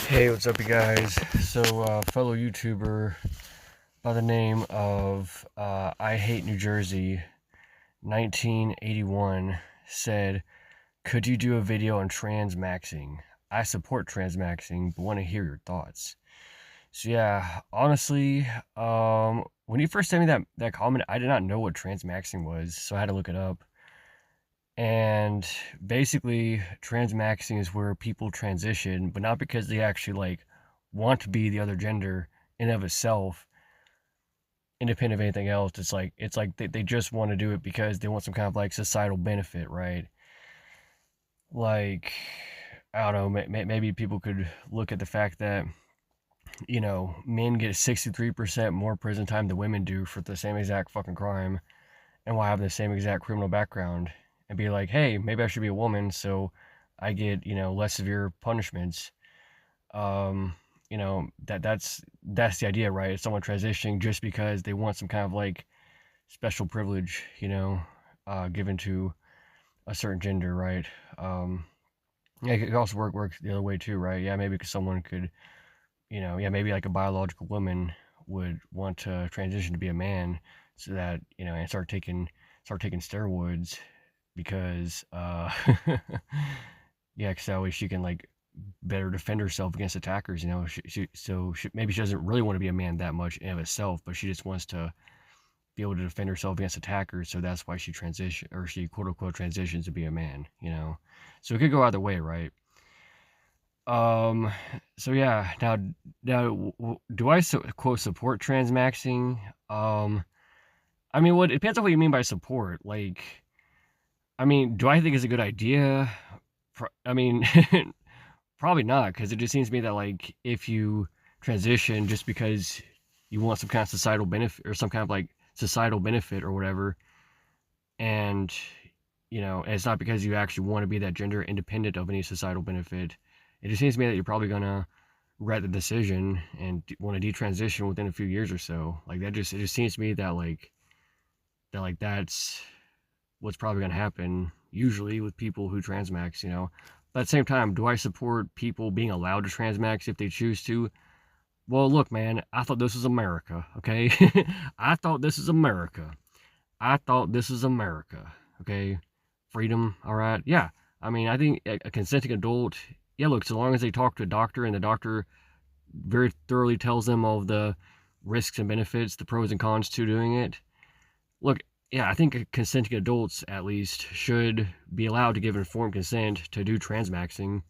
Hey, what's up, you guys? So, fellow YouTuber by the name of I Hate New Jersey 1981 said, "Could you do a video on trans maxing? I support trans maxing, but want to hear your thoughts." So yeah, honestly, when you first sent me that comment, I did not know what trans maxing was, so I had to look it up. And basically, transmaxing is where people transition, but not because they actually like want to be the other gender in of itself, independent of anything else. It's like they just want to do it because they want some kind of like societal benefit, right? Like, I don't know, maybe people could look at the fact that men get 63% more prison time than women do for the same exact fucking crime, and while having the same exact criminal background, and be like, hey, maybe I should be a woman so I get, less severe punishments. Um, that's the idea, right? It's someone transitioning just because they want some kind of like special privilege, given to a certain gender, right? Yeah, it could also work the other way too, right? Yeah, maybe because someone could, yeah, maybe like a biological woman would want to transition to be a man so that, and start taking steroids because yeah, because that way she can like better defend herself against attackers. Maybe she doesn't really want to be a man that much in of itself, but she just wants to be able to defend herself against attackers. So that's why she quote unquote transitions to be a man. So it could go either way, right? Um. So yeah. Now, do I quote support transmaxing? I mean, what it depends on what you mean by support. Like, I mean, do I think it's a good idea? I mean, probably not, because it just seems to me that like if you transition just because you want some kind of societal benefit or some kind of like societal benefit or whatever, and and it's not because you actually want to be that gender independent of any societal benefit, it just seems to me that you're probably gonna regret the decision and want to detransition within a few years or so. Like it just seems to me that that's what's probably gonna happen usually with people who transmax. But at the same time, do I support people being allowed to transmax if they choose to? Well, look, man, I thought this was America, okay? I thought this is America. I thought this is America, okay? Freedom, all right? Yeah. I mean, I think a consenting adult, yeah, look, so long as they talk to a doctor and the doctor very thoroughly tells them all of the risks and benefits, the pros and cons to doing it. Look, yeah, I think consenting adults at least should be allowed to give informed consent to do transmaxing.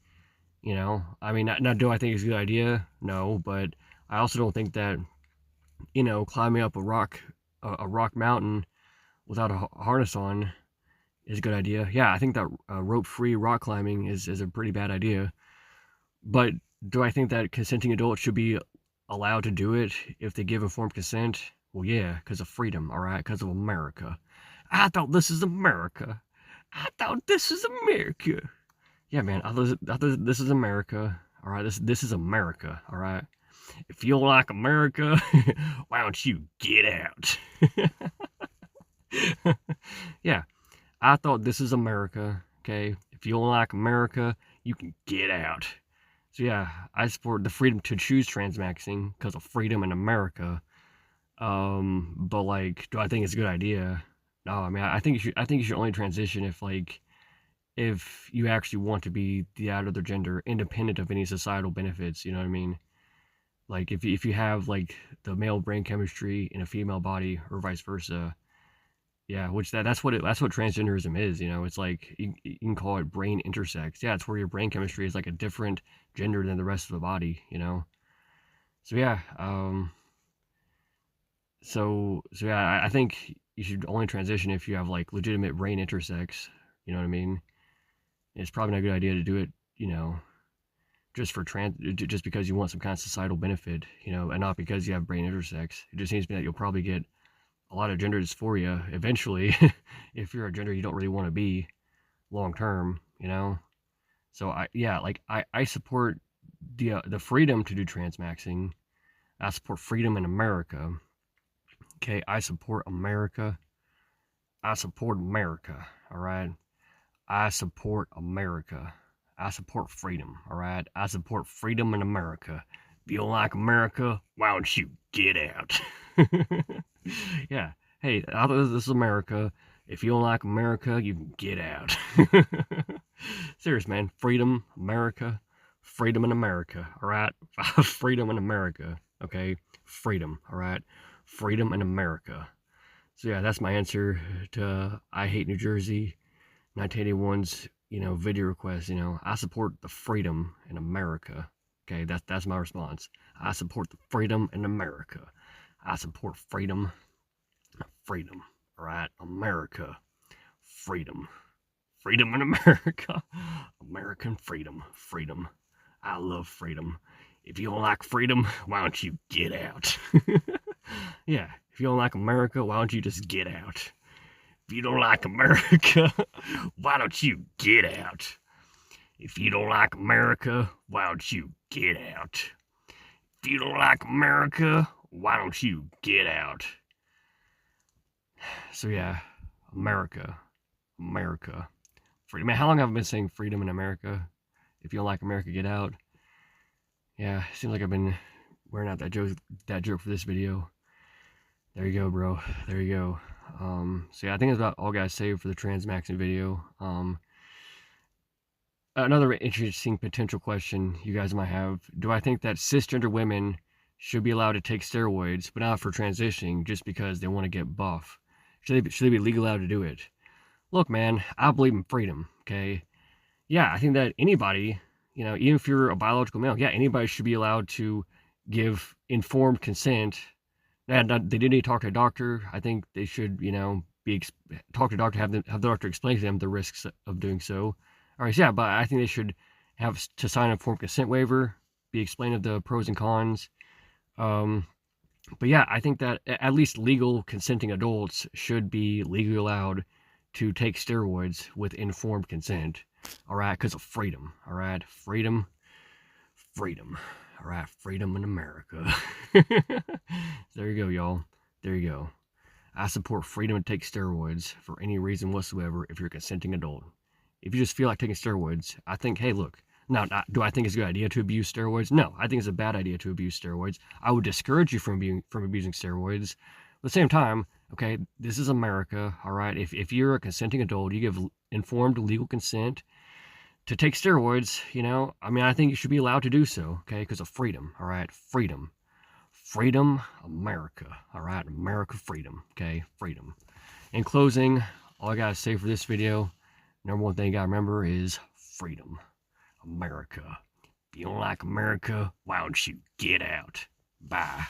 I mean, now do I think it's a good idea? No, but I also don't think that climbing up a rock mountain without a harness on is a good idea. Yeah, I think that rope-free rock climbing is a pretty bad idea. But do I think that consenting adults should be allowed to do it if they give informed consent? Well, yeah, because of freedom, all right, because of America. I thought this is America. I thought this is America. Yeah, man, I thought this is America. All right, this is America. All right. If you don't like America, why don't you get out? Yeah, I thought this is America. Okay, if you don't like America, you can get out. So yeah, I support the freedom to choose transmaxing because of freedom in America. But like, do I think it's a good idea? No, I mean, I think you should only transition if you actually want to be the other gender, independent of any societal benefits. You know what I mean? Like if you have like the male brain chemistry in a female body or vice versa, yeah, which that's what transgenderism is. It's like you can call it brain intersex. Yeah, it's where your brain chemistry is like a different gender than the rest of the body. So yeah, so yeah, I think you should only transition if you have like legitimate brain intersex. You know what I mean? It's probably not a good idea to do it. Just because you want some kind of societal benefit. And not because you have brain intersex. It just seems to me that you'll probably get a lot of gender dysphoria eventually if you're a gender you don't really want to be long term. So I support the freedom to do transmaxing. I support freedom in America. Okay, I support America. I support America. All right, I support America. I support freedom, all right? I support freedom in America. If you don't like America, why don't you get out? Yeah. Hey, this is America. If you don't like America, you can get out. Serious, man. Freedom, America. Freedom in America, all right? Freedom in America, okay? Freedom, all right? Freedom in America. So yeah, that's my answer to I Hate New Jersey 1981's, video request. I support the freedom in America. Okay, that's my response. I support the freedom in America. I support freedom. Freedom. All right, America. Freedom. Freedom in America. American freedom. Freedom. I love freedom. If you don't like freedom, why don't you get out? Yeah, if you don't like America, why don't you just get out? If you don't like America, why don't you get out? If you don't like America, why don't you get out? If you don't like America, why don't you get out? So yeah, America. America. Freedom. Man, how long have I been saying freedom in America? If you don't like America, get out. Yeah, seems like I've been wearing out that joke for this video. There you go, bro. There you go. So yeah, I think that's about all guys say for the transmaxing video. Another interesting potential question you guys might have: do I think that cisgender women should be allowed to take steroids, but not for transitioning, just because they want to get buff? Should they be legally allowed to do it? Look, man, I believe in freedom. Okay, yeah, I think that anybody, even if you're a biological male, yeah, anybody should be allowed to give informed consent. And they do need to talk to a doctor. I think they should, talk to a doctor, have the doctor explain to them the risks of doing so. All right, so yeah, but I think they should have to sign a informed consent waiver, be explained of the pros and cons. But yeah, I think that at least legal consenting adults should be legally allowed to take steroids with informed consent. All right, because of freedom. All right, freedom. All right, freedom in America. There you go, y'all. There you go. I support freedom to take steroids for any reason whatsoever if you're a consenting adult. If you just feel like taking steroids, I think, hey, look, now, do I think it's a good idea to abuse steroids? No, I think it's a bad idea to abuse steroids. I would discourage you from abusing steroids. At the same time, okay, this is America, all right? If you're a consenting adult, you give informed legal consent to take steroids, I think you should be allowed to do so, okay, because of freedom, all right? Freedom. Freedom, America, all right? America, freedom, okay? Freedom. In closing, all I gotta say for this video, number one thing you gotta remember is freedom. America. If you don't like America, why don't you get out? Bye.